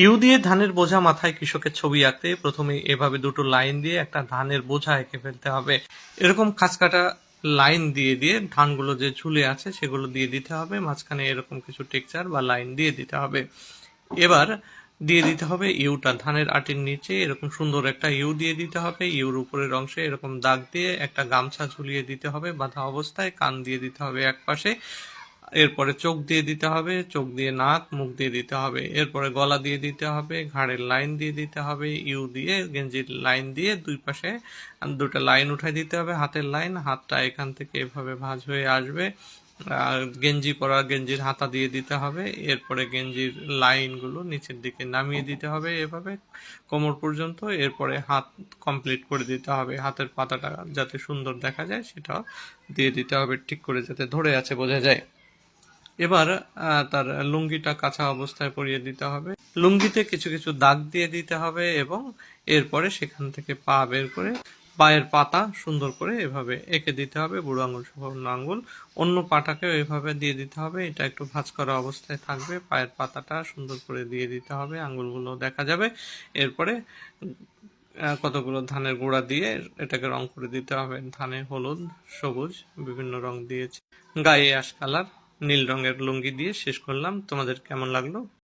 You দিয়ে ধানের বোঝা মাথায় কৃষকের ছবি আঁকতে প্রথমে এভাবে দুটো লাইন দিয়ে একটা ধানের বোঝা এঁকে ফেলতে হবে। এরকম খাঁজ কাটা লাইন দিয়ে দিয়ে ধানগুলো যে ঝুলে আছে সেগুলো দিয়ে দিতে হবে, মাঝখানে এরকম কিছু টেক্সচার বা লাইন দিয়ে দিতে হবে। এবার দিয়ে দিতে হবে ইউটা, ধানের আটির নিচে এরকম সুন্দর একটা ইউ দিয়ে দিতে হবে। ইউর উপরের অংশে এরকম দাগ দিয়ে একটা গামছা ঝুলিয়ে দিতে হবে বাঁধা অবস্থায়, কান দিয়ে দিতে হবে এক পাশে। এরপরে চোখ দিয়ে দিতে হবে, চোখ দিয়ে নাক মুখ দিয়ে দিতে হবে। এরপরে গলা দিয়ে দিতে হবে, ঘাড়ের লাইন দিয়ে দিতে হবে, ইউ দিয়ে গেঞ্জির লাইন দিয়ে দুই পাশে দুটো লাইন উঠাই দিতে হবে, হাতের লাইন, হাতটা এখান থেকে এভাবে ভাঁজ হয়ে আসবে। আর গেঞ্জি পরা গেঞ্জির হাতা দিয়ে দিতে হবে। এরপরে গেঞ্জির লাইনগুলো নিচের দিকে নামিয়ে দিতে হবে এভাবে কোমর পর্যন্ত। এরপরে হাত কমপ্লিট করে দিতে হবে, হাতের পাতাটা যাতে সুন্দর দেখা যায় সেটাও দিয়ে দিতে হবে ঠিক করে, যাতে ধরে আছে বোঝা যায়। এবার তার লুঙ্গিটা কাঁচা অবস্থায় পরিয়ে দিতে হবে। লুঙ্গিতে কিছু কিছু দাগ দিয়ে দিতে হবে এবং এরপরে সেখান থেকে পা বের করে পায়ের পাতা সুন্দর করে এভাবে এঁকে দিতে হবে, বুড়ো আঙুল সহ অন্য আঙুল। অন্য পাটাকেও এভাবে দিয়ে দিতে হবে, এটা একটু ভাঁজ করা অবস্থায় থাকবে। পায়ের পাতাটা সুন্দর করে দিয়ে দিতে হবে, আঙুলগুলো দেখা যাবে। এরপরে কতগুলো ধানের গুঁড়া দিয়ে এটাকে রং করে দিতে হবে। ধানে হলুদ, সবুজ বিভিন্ন রং দিয়েছি, গায়ে অ্যাশ কালার, নীল রঙের লুঙ্গি দিয়ে শেষ করলাম। তোমাদের কেমন লাগলো?